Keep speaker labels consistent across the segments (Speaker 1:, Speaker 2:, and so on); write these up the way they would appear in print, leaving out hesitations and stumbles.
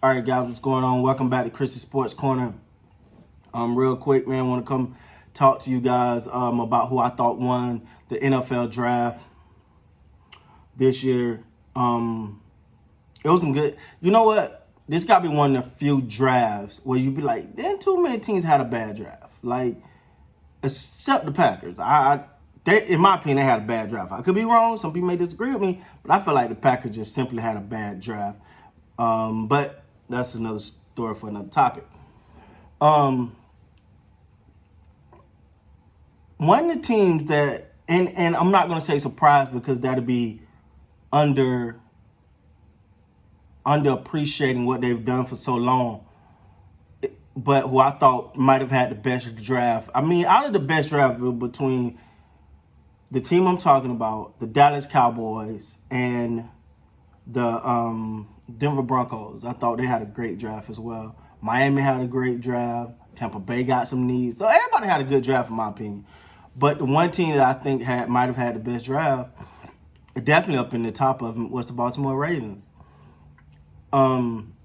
Speaker 1: All right, guys, what's going on? Welcome back to Chris's Sports Corner. Real quick, man, want to come talk to you guys about who I thought won the NFL draft this year. It was some good. You know what? This got to be one of the few drafts where you be like, "Then too many teams had a bad draft." Like, except the Packers. They, in my opinion, they had a bad draft. I could be wrong. Some people may disagree with me, but I feel like the Packers just simply had a bad draft. But that's another story for another topic. One of the teams that, and I'm not going to say surprised because that'd be underappreciating what they've done for so long, but who I thought might have had the best draft. I mean, out of the best draft between the team I'm talking about, the Dallas Cowboys and the Denver Broncos, I thought they had a great draft as well. Miami had a great draft. Tampa Bay got some needs. So everybody had a good draft, in my opinion. But the one team that I think might have had the best draft, definitely up in the top of them, was the Baltimore Ravens. I mean,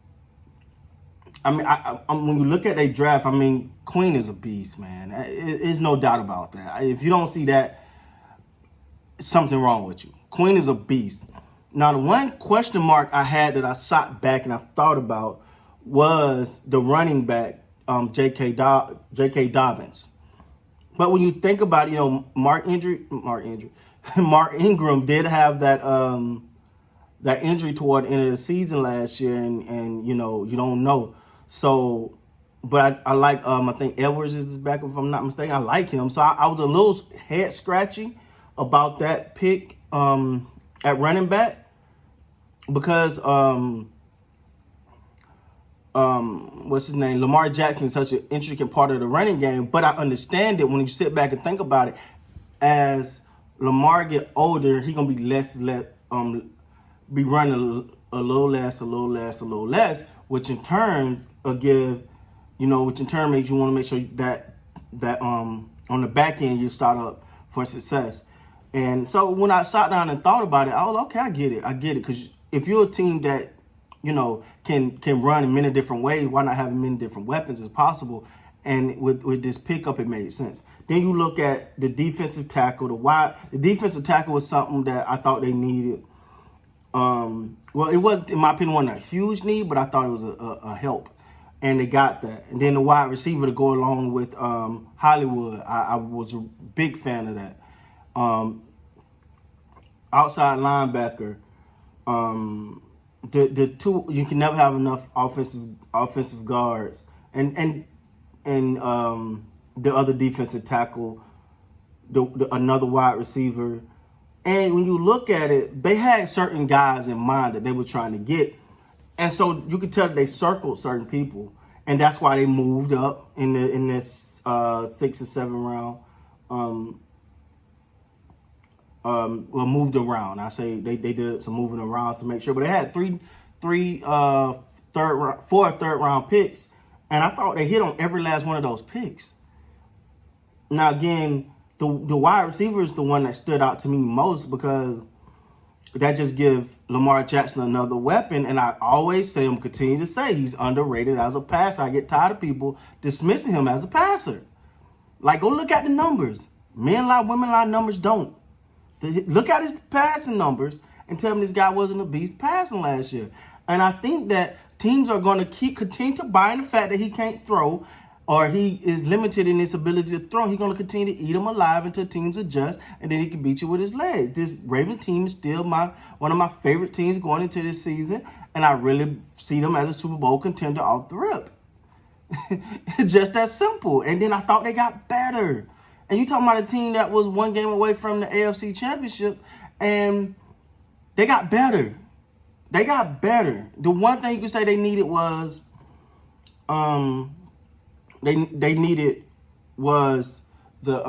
Speaker 1: when you look at their draft, I mean, Queen is a beast, man. There's no doubt about that. If you don't see that, something wrong with you. Queen is a beast. Now, the one question mark I had that I sat back and I thought about was the running back, J.K. Dobbins. But when you think about it, you know, Mark Ingram did have that injury toward the end of the season last year, and you know, you don't know. So, but I like I think Edwards is back, if I'm not mistaken. I like him. So I was a little head scratchy about that pick at running back because what's his name? Lamar Jackson is such an intricate part of the running game, but I understand it when you sit back and think about it. As Lamar get older, he gonna be be running a little less, which in turn which in turn makes you want to make sure that on the back end you start up for success. And so when I sat down and thought about it, I was okay. I get it, because if you're a team that can run in many different ways, why not have as many different weapons as possible? And with this pickup, it made sense. Then you look at the defensive tackle. The defensive tackle was something that I thought they needed. Well, it wasn't, in my opinion, wasn't a huge need, but I thought it was a help, and they got that. And then the wide receiver to go along with Hollywood, I was a big fan of that. Outside linebacker, the two, you can never have enough offensive guards, and the other defensive tackle, another wide receiver. And when you look at it, they had certain guys in mind that they were trying to get. And so you could tell that they circled certain people. And that's why they moved up in this 6 or 7 round. Moved around. I say they did some moving around to make sure. But they had four third round picks. And I thought they hit on every last one of those picks. Now, again, the wide receiver is the one that stood out to me most because that just gives Lamar Jackson another weapon. And I always say, I'm continue to say, he's underrated as a passer. I get tired of people dismissing him as a passer. Like, go look at the numbers. Men lie, women lie, numbers don't. Look at his passing numbers and tell me this guy wasn't a beast passing last year. And I think that teams are going to continue to buy in the fact that he can't throw, or he is limited in his ability to throw. He's going to continue to eat him alive until teams adjust, and then he can beat you with his legs. This Raven team is still one of my favorite teams going into this season, and I really see them as a Super Bowl contender off the rip. It's just that simple. And then I thought they got better. And you talking about a team that was one game away from the AFC Championship, and they got better. They got better. The one thing you could say they needed was They needed was the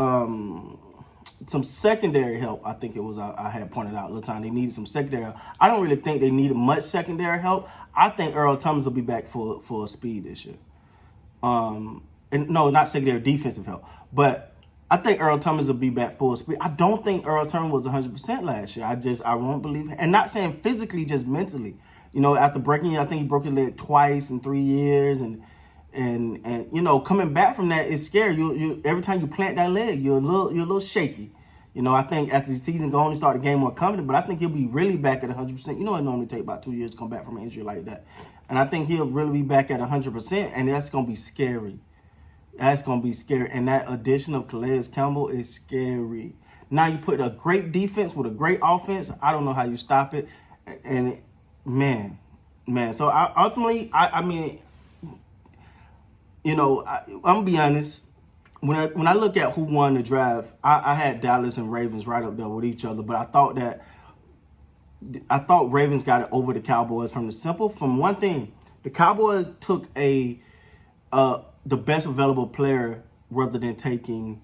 Speaker 1: some secondary help. I think it was I had pointed out a little time. They needed some secondary help. I don't really think they needed much secondary help. I think Earl Thomas will be back full speed this year. And no, not secondary, defensive help. But I think Earl Thomas will be back full speed. I don't think Earl Thomas was 100% last year. I won't believe it. And not saying physically, just mentally. You know, after breaking, I think he broke his leg twice in 3 years, and you know, coming back from that is scary. You every time you plant that leg, you're a little shaky. You know, I think after the season go on, you start the game more confident, but I think he'll be really back at 100%. You know, it normally take about 2 years to come back from an injury like that. And I think he'll really be back at 100%, and that's going to be scary. That's going to be scary. And that addition of Calais Campbell is scary. Now you put a great defense with a great offense. I don't know how you stop it. And, man. So, I mean, you know, I'm going to be honest. When I look at who won the draft, I had Dallas and Ravens right up there with each other. But I thought Ravens got it over the Cowboys from one thing. The Cowboys took the best available player rather than taking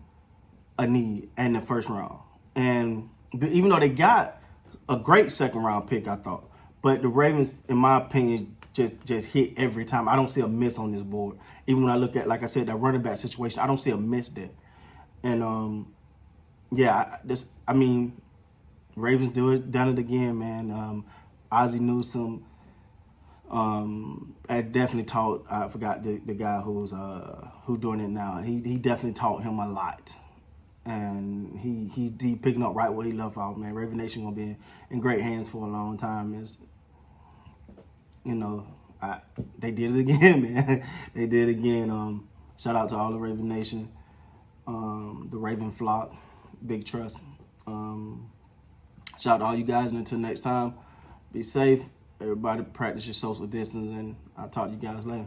Speaker 1: a need in the first round. And even though they got a great second round pick, I thought, but the Ravens, in my opinion, just hit every time. I don't see a miss on this board. Even when I look at, like I said, that running back situation, I don't see a miss there. And yeah, Ravens done it again, man. Ozzie Newsome, I definitely taught. I forgot the guy who's doing it now. He definitely taught him a lot, and he picking up right where he left off, man. Raven Nation gonna be in great hands for a long time. Is you know, they did it again, man. They did it again. Shout out to all the Raven Nation, the Raven flock, big trust. Shout out to all you guys, and until next time, be safe. Everybody practice your social distance, and I'll talk to you guys later.